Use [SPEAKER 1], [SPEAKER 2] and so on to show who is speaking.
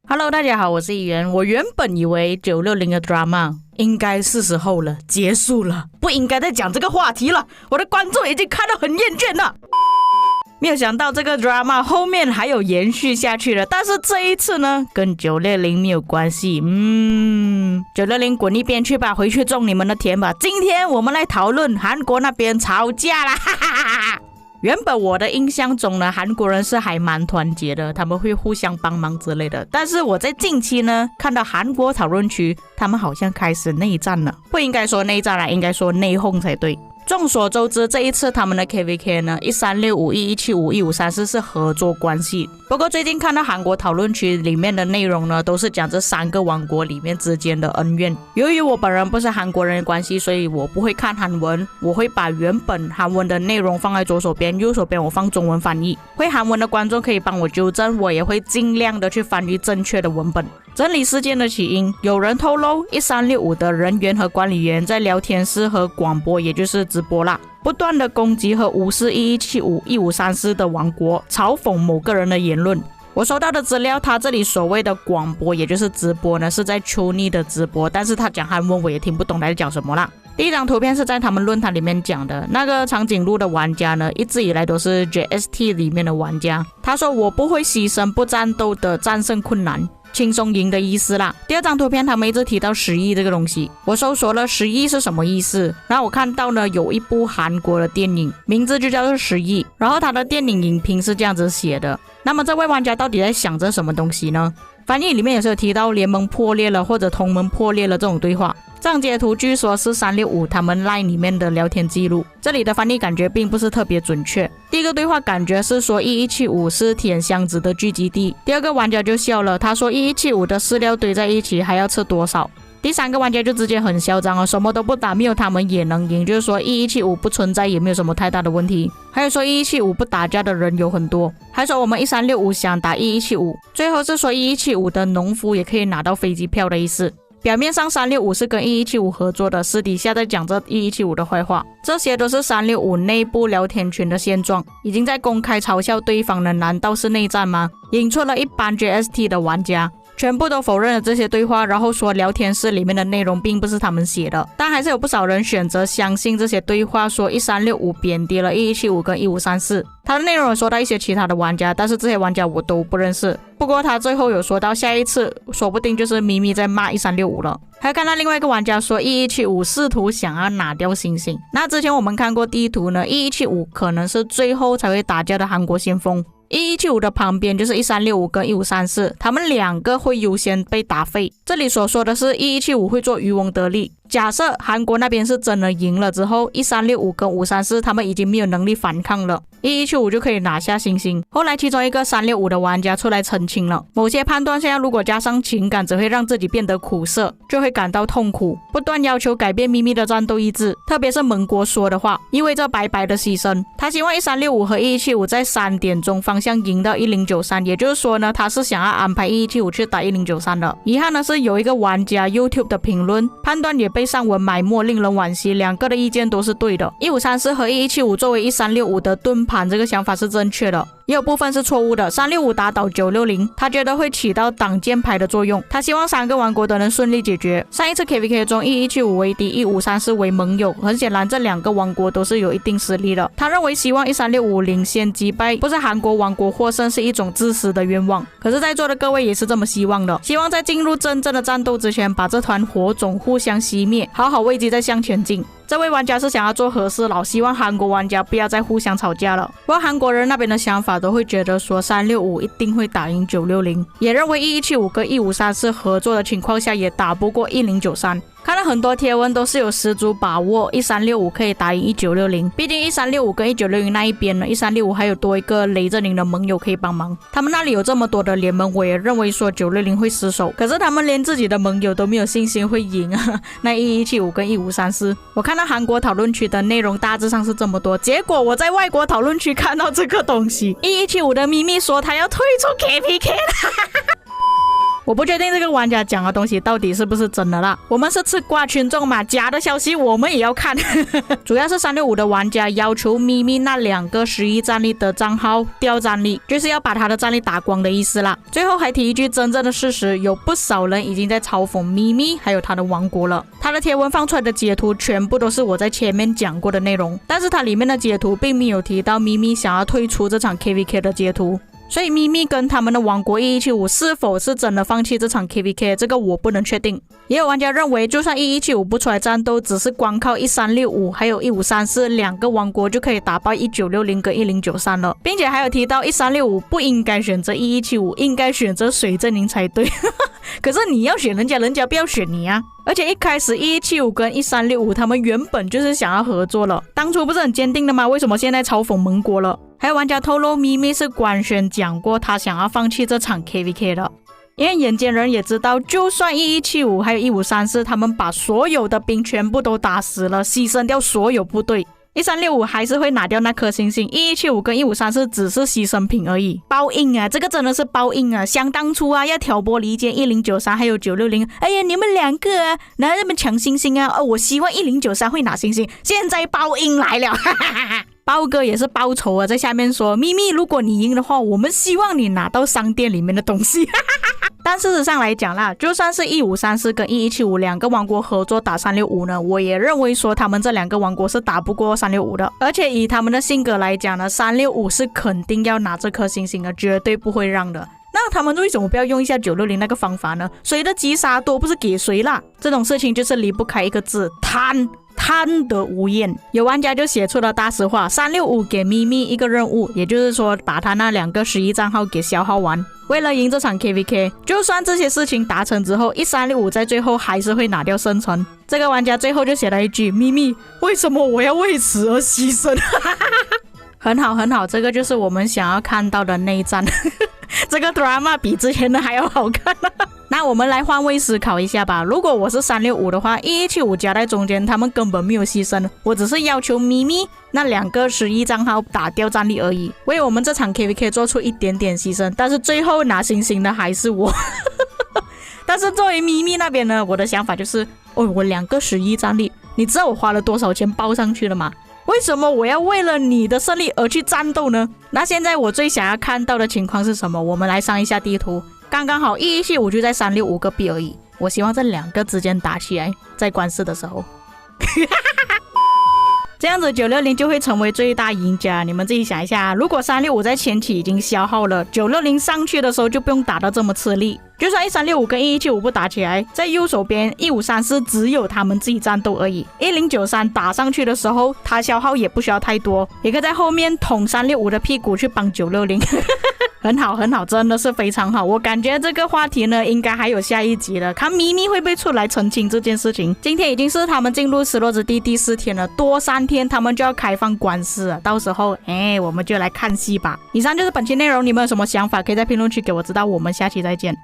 [SPEAKER 1] Hello， 大家好，我是议员。我原本以为960的 drama 应该是时候了，结束了，不应该再讲这个话题了。我的观众已经看得很厌倦了。没有想到这个 drama 后面还有延续下去了，但是这一次呢，跟960没有关系。960滚一边去吧，回去种你们的田吧。今天我们来讨论韩国那边吵架啦，哈哈哈哈。原本我的印象中呢，韩国人是还蛮团结的，他们会互相帮忙之类的。但是我在近期呢，看到韩国讨论区，他们好像开始内战了。不应该说内战啦，应该说内讧才对。众所周知，这一次他们的 KVK 呢，1365、1175、1534是合作关系。不过最近看到韩国讨论区里面的内容呢，都是讲这3个王国里面之间的恩怨。由于我本人不是韩国人的关系，所以我不会看韩文，我会把原本韩文的内容放在左手边，右手边我放中文翻译。会韩文的观众可以帮我纠正，我也会尽量的去翻译正确的文本。整理事件的起因，有人透露1365的人员和管理员在聊天室和广播，也就是直播啦，不断的攻击和无视1175、1534的王国，嘲讽某个人的言论。我收到的资料，他这里所谓的广播，也就是直播呢，是在秋妮的直播，但是他讲韩文我也听不懂他在讲什么啦。第一张图片是在他们论坛里面讲的，那个长颈鹿的玩家呢，一直以来都是 JST 里面的玩家。他说我不会牺牲不战斗的战胜困难，轻松赢的意思啦。第二张图片他们一直提到10亿这个东西，我搜索了10亿是什么意思，然后我看到呢有一部韩国的电影，名字就叫做10亿，然后他的电影影评是这样子写的。那么这位玩家到底在想着什么东西呢？翻译里面也是有提到联盟破裂了或者同盟破裂了这种对话。这张截图据说是365他们 LINE 里面的聊天记录，这里的翻译感觉并不是特别准确。第一个对话感觉是说1175是铁箱子的聚集地，第二个玩家就笑了，他说1175的饲料堆在一起还要吃多少。第三个玩家就直接很嚣张哦，什么都不打，没有他们也能赢，就是说1175不存在，也没有什么太大的问题。还有说1175不打架的人有很多，还说我们1365想打1175，最后是说1175的农夫也可以拿到飞机票的意思。表面上365是跟1175合作的，私底下在讲这1175的坏话。这些都是365内部聊天群的现状，已经在公开嘲笑对方了，难道是内战吗？引出了一般 JST 的玩家，全部都否认了这些对话，然后说聊天室里面的内容并不是他们写的。但还是有不少人选择相信这些对话，说1365贬低了1175跟1534。他的内容有说到一些其他的玩家，但是这些玩家我都不认识。不过他最后有说到下一次说不定就是咪咪在骂1365了。还看到另外一个玩家说1175试图想要拿掉星星。那之前我们看过地图呢，1175可能是最后才会打架的韩国先锋。1175的旁边就是1365跟1534，他们2个会优先被打废。这里所说的是1175会做渔翁得利。假设韩国那边是真的赢了之后，1365跟534他们已经没有能力反抗了，1175就可以拿下星星。后来其中一个365的玩家出来澄清了，某些判断下如果加上情感，只会让自己变得苦涩，就会感到痛苦，不断要求改变咪咪的战斗意志，特别是盟国说的话，意味着白白的牺牲。他希望1365和1175在3点钟方向赢到1093，也就是说呢，他是想要安排1175去打1093的。遗憾的是有一个玩家 YouTube 的评论判断也被上文埋没，令人惋惜，两个的意见都是对的。1534和1175作为1365的盾盘，这个想法是正确的，也有部分是错误的。365打倒960，他觉得会起到挡箭牌的作用，他希望3个王国都能顺利解决。上一次 KVK 中1175为敌，1534为盟友，很显然这2个王国都是有一定实力的。他认为希望1365领先击败不是韩国王国获胜是一种自私的愿望，可是在座的各位也是这么希望的，希望在进入真正的战斗之前把这团火种互相熄灭，好好慰藉再向前进。这位玩家是想要做和事佬，希望韩国玩家不要再互相吵架了。不过韩国人那边的想法都会觉得说365一定会打赢960，也认为1175跟1534合作的情况下也打不过1093。看了很多贴文都是有十足把握1365可以打赢1960，毕竟1365跟1960那一边呢，1365还有多一个雷震宁的盟友可以帮忙，他们那里有这么多的联盟，我也认为说960会失手，可是他们连自己的盟友都没有信心会赢啊。那1175跟1534，我看到韩国讨论区的内容大致上是这么多，结果我在外国讨论区看到这个东西，1175的咪咪说他要退出 KPK 了。我不确定这个玩家讲的东西到底是不是真的啦，我们是吃瓜群众嘛，假的消息我们也要看。主要是365的玩家要求咪咪那2个11战力的账号掉战力，就是要把他的战力打光的意思啦。最后还提一句真正的事实，有不少人已经在嘲讽咪咪还有他的王国了。他的贴文放出来的截图全部都是我在前面讲过的内容，但是它里面的截图并没有提到咪咪想要退出这场 KVK 的截图。所以咪咪跟他们的王国1175是否是真的放弃这场 KVK， 这个我不能确定。也有玩家认为，就算1175不出来战斗，只是光靠1365还有15342个王国就可以打败1960跟1093了，并且还有提到1365不应该选择1175，应该选择水阵营才对。可是你要选人家，人家不要选你啊！而且一开始1175跟1365他们原本就是想要合作了，当初不是很坚定的吗？为什么现在嘲讽盟国了？还有玩家透露，咪咪是官宣讲过他想要放弃这场 KVK 的，因为眼尖人也知道，就算1175还有1534他们把所有的兵全部都打死了，牺牲掉所有部队，1365还是会拿掉那颗星星，1175跟1534只是牺牲品而已。报应啊，这个真的是报应啊！想当初啊，要挑拨离间1093还有960，哎呀，你们2个啊，拿那么抢星星啊！我希望1093会拿星星，现在报应来了，哈哈哈哈！包哥也是报仇啊，在下面说咪咪，如果你赢的话，我们希望你拿到商店里面的东西。但事实上来讲啦，就算是1534跟11752个王国合作打365呢，我也认为说他们这2个王国是打不过365的。而且以他们的性格来讲呢，365是肯定要拿这颗星星的，绝对不会让的。那他们为什么不要用一下960那个方法呢？谁的击杀多不是给谁啦？这种事情就是离不开一个字，贪。贪得无厌。有玩家就写出了大实话，365给咪咪一个任务，也就是说把他那2个11账号给消耗完。为了赢这场 KVK， 就算这些事情达成之后，1365在最后还是会拿掉生存。这个玩家最后就写了一句：咪咪，为什么我要为此而牺牲？很好很好，这个就是我们想要看到的内战。这个 drama 比之前的还要好看。那我们来换位思考一下吧，如果我是365的话，1175夹在中间，他们根本没有牺牲，我只是要求咪咪那2个11账号打掉战力而已，为我们这场 KVK 做出一点点牺牲，但是最后拿星星的还是我。但是作为咪咪那边呢，我的想法就是，我2个11战力，你知道我花了多少钱包上去了吗？为什么我要为了你的胜利而去战斗呢？那现在我最想要看到的情况是什么？我们来上一下地图，刚刚好1175就在365个币而已，我希望这2个之间打起来，在关市的时候。这样子960就会成为最大赢家。你们自己想一下，如果365在前期已经消耗了，960上去的时候就不用打到这么吃力。就算1365跟1175不打起来，在右手边1534只有他们自己战斗而已。1093打上去的时候，他消耗也不需要太多，也可以在后面捅365的屁股去帮960。很好很好，真的是非常好。我感觉这个话题呢，应该还有下一集了，看咪咪会不会出来澄清这件事情。今天已经是他们进入失落之地第4天了，多3天他们就要开放官司了，到时候我们就来看戏吧。以上就是本期内容，你们有什么想法可以在评论区给我知道，我们下期再见。